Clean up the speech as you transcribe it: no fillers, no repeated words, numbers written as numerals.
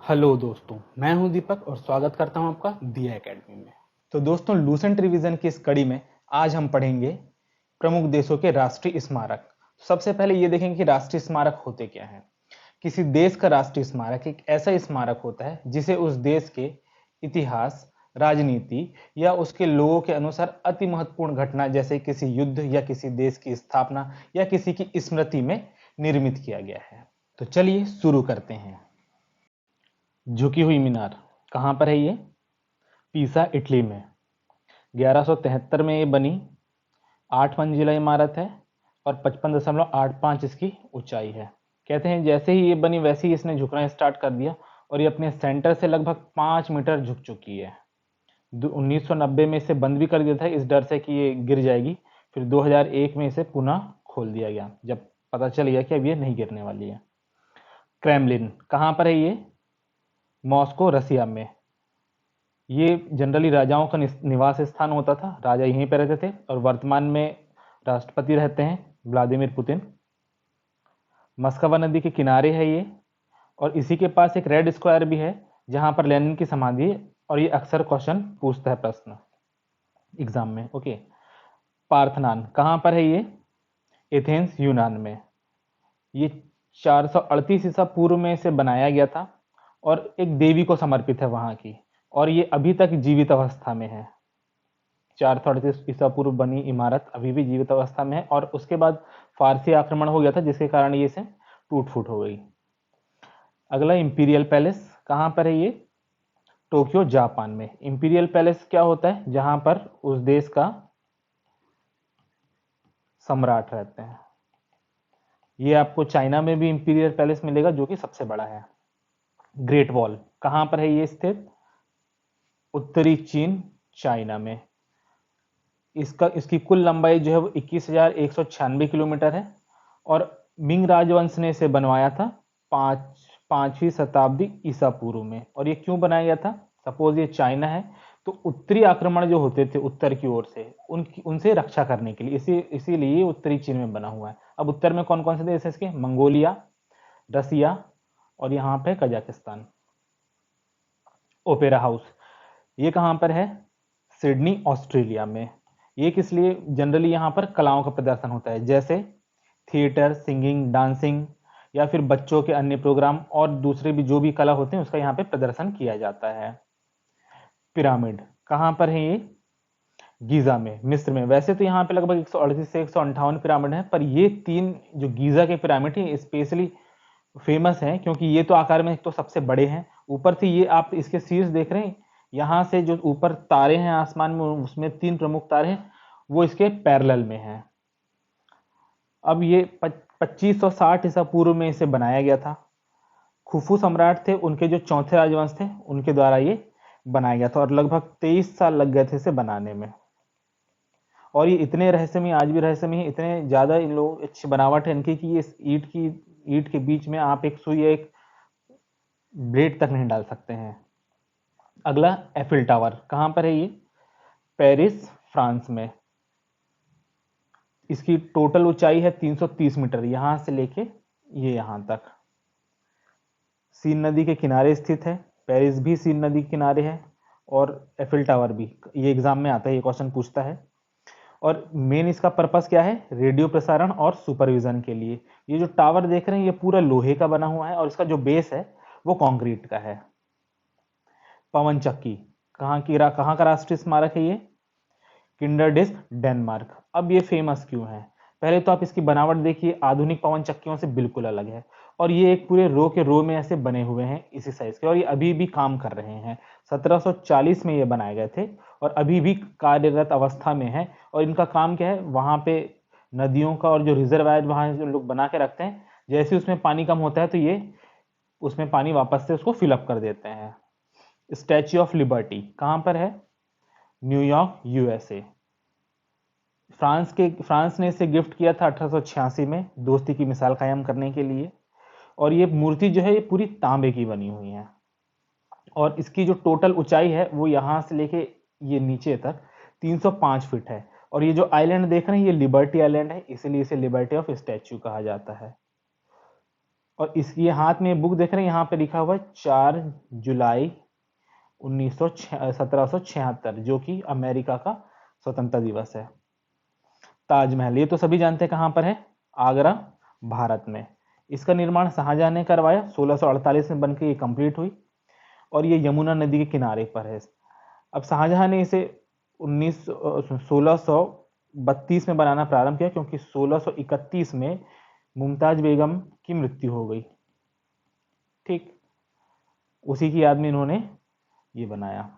Hello दोस्तों, मैं हूं दीपक और स्वागत करता हूं आपका दिया एकेडमी में। तो दोस्तों लूसेंट रिवीजन की इस कड़ी में आज हम पढ़ेंगे प्रमुख देशों के राष्ट्रीय स्मारक। सबसे पहले ये देखेंगे कि राष्ट्रीय स्मारक होते क्या हैं। किसी देश का राष्ट्रीय स्मारक एक ऐसा स्मारक होता है जिसे उस देश के इतिहास, राजनीति या उसके लोगों के अनुसार अति महत्वपूर्ण घटना जैसे किसी युद्ध या किसी देश की स्थापना या किसी की स्मृति में निर्मित किया गया है। तो चलिए शुरू करते हैं। झुकी हुई मीनार कहाँ पर है ये? पीसा, इटली में। 1173 में ये बनी, 8 मंजिला इमारत है और 55.85 इसकी ऊंचाई है। कहते हैं जैसे ही ये बनी वैसे ही इसने झुकना स्टार्ट कर दिया और ये अपने सेंटर से लगभग 5 मीटर झुक चुकी है। 1990 में इसे बंद भी कर दिया था इस डर से कि ये गिर जाएगी। फिर 2001 में इसे पुनः खोल दिया गया जब पता चल गया कि अब ये नहीं गिरने वाली है। क्रेमलिन कहाँ पर है ये? मॉस्को, रसिया में। ये जनरली राजाओं का निवास स्थान होता था, राजा यहीं पर रहते थे और वर्तमान में राष्ट्रपति रहते हैं व्लादिमीर पुतिन। मस्कवा नदी के किनारे है ये और इसी के पास एक रेड स्क्वायर भी है जहां पर लेनिन की समाधि है और ये अक्सर क्वेश्चन पूछता है प्रश्न एग्जाम में। ओके, पार्थनान कहां पर है ये? एथेंस, यूनान में। ये 438 ईसा पूर्व में इसे बनाया गया था और एक देवी को समर्पित है वहां की, और ये अभी तक जीवित अवस्था में है। 438 ईसा पूर्व बनी इमारत अभी भी जीवित अवस्था में है और उसके बाद फारसी आक्रमण हो गया था जिसके कारण ये इसे टूट फूट हो गई। अगला इंपीरियल पैलेस कहां पर है ये? टोक्यो, जापान में। इंपीरियल पैलेस क्या होता है? जहां पर उस देश का सम्राट रहते हैं। ये आपको चाइना में भी इंपीरियल पैलेस मिलेगा जो कि सबसे बड़ा है। ग्रेट वॉल कहां पर है ये स्थित? उत्तरी चीन, चाइना में। इसकी कुल लंबाई जो है वो 21,196 किलोमीटर है और मिंग राजवंश ने इसे बनवाया था 5वीं शताब्दी ईसा पूर्व में। और ये क्यों बनाया गया था? सपोज ये चाइना है तो उत्तरी आक्रमण जो होते थे उत्तर की ओर से उनसे रक्षा करने के लिए इसीलिए उत्तरी चीन में बना हुआ है। अब उत्तर में कौन कौन से देश है इसके? मंगोलिया, रसिया और यहाँ पे कजाकिस्तान। ओपेरा हाउस ये कहाँ पर है? सिडनी, ऑस्ट्रेलिया में। ये किस लिए? जनरली यहाँ पर कलाओं का प्रदर्शन होता है जैसे थिएटर, सिंगिंग, डांसिंग या फिर बच्चों के अन्य प्रोग्राम और दूसरे भी जो भी कला होते हैं उसका यहाँ पे प्रदर्शन किया जाता है। पिरामिड कहाँ पर है ये? गीजा में, मिस्र में। वैसे तो यहाँ पे लगभग 138 से 158 पिरामिड है पर ये 3 जो गीजा के पिरामिड है स्पेशली फेमस है क्योंकि ये तो आकार में तो सबसे बड़े हैं। ऊपर से ये आप इसके शीर्ष देख रहे हैं, यहाँ से जो ऊपर तारे हैं आसमान में उसमें 3 प्रमुख तारे हैं वो इसके पैरेलल में हैं। अब ये 2560 ईसा पूर्व में इसे बनाया गया था। खुफू सम्राट थे, उनके जो चौथे राजवंश थे उनके द्वारा ये बनाया गया था और लगभग 23 साल लग गए थे इसे बनाने में। और ये इतने रहस्यमय, आज भी रहस्यमय है, इतने ज्यादा इन लोग अच्छी बनावट है इनकी कि ये ईंट के बीच में आप एक सुई या एक ब्लेड तक नहीं डाल सकते हैं। अगला एफिल टावर कहां पर है ये? पेरिस, फ्रांस में। इसकी टोटल ऊंचाई है 330 मीटर यहां से लेके ये यहां तक। सीन नदी के किनारे स्थित है, पेरिस भी सीन नदी के किनारे है और एफिल टावर भी। ये एग्जाम में आता है, ये क्वेश्चन पूछता है। और मेन इसका पर्पस क्या है? रेडियो प्रसारण और सुपरविजन के लिए। ये जो टावर देख रहे हैं ये पूरा लोहे का बना हुआ है और इसका जो बेस है वो कंक्रीट का है। पवन चक्की कहाँ का राष्ट्रीय स्मारक है ये? किंडरडिस्क, डेनमार्क। अब ये फेमस क्यों है? पहले तो आप इसकी बनावट देखिए, आधुनिक पवन चक्कियों से बिल्कुल अलग है और ये एक पूरे रो के रो में ऐसे बने हुए हैं इसी साइज के और ये अभी भी काम कर रहे हैं। 1740 में ये बनाए गए थे और अभी भी कार्यरत अवस्था में है। और इनका काम क्या है? वहां पे नदियों का और जो रिजर्वायर वहां जो लोग बना के रखते हैं, जैसे उसमें पानी कम होता है तो ये उसमें पानी वापस से उसको फिलअप कर देते हैं। स्टैच्यू ऑफ लिबर्टी कहां पर है? New York, USA. फ्रांस ने इसे गिफ्ट किया था 1886 में दोस्ती की मिसाल कायम करने के लिए। और ये मूर्ति जो है ये पूरी तांबे की बनी हुई है और इसकी जो टोटल ऊंचाई है वो यहां से लेके ये नीचे तक 305 फीट है। और ये जो आइलैंड देख रहे हैं ये लिबर्टी आइलैंड है, इसीलिए इसे लिबर्टी ऑफ स्टैच्यू कहा जाता है। और इसके हाथ में बुक देख रहे हैं, यहाँ पे लिखा हुआ है 4 जुलाई 1776, जो कि अमेरिका का स्वतंत्रता दिवस है। ताजमहल, ये तो सभी जानते हैं कहाँ पर है, आगरा, भारत में। इसका निर्माण शाहजहां ने करवाया, 1648 में बनकर ये कंप्लीट हुई और ये यमुना नदी के किनारे पर है। अब शाहजहां ने इसे 1632 में बनाना प्रारंभ किया, क्योंकि 1631 में मुमताज बेगम की मृत्यु हो गई। ठीक, उसी की याद में इन्होंने ये बनाया।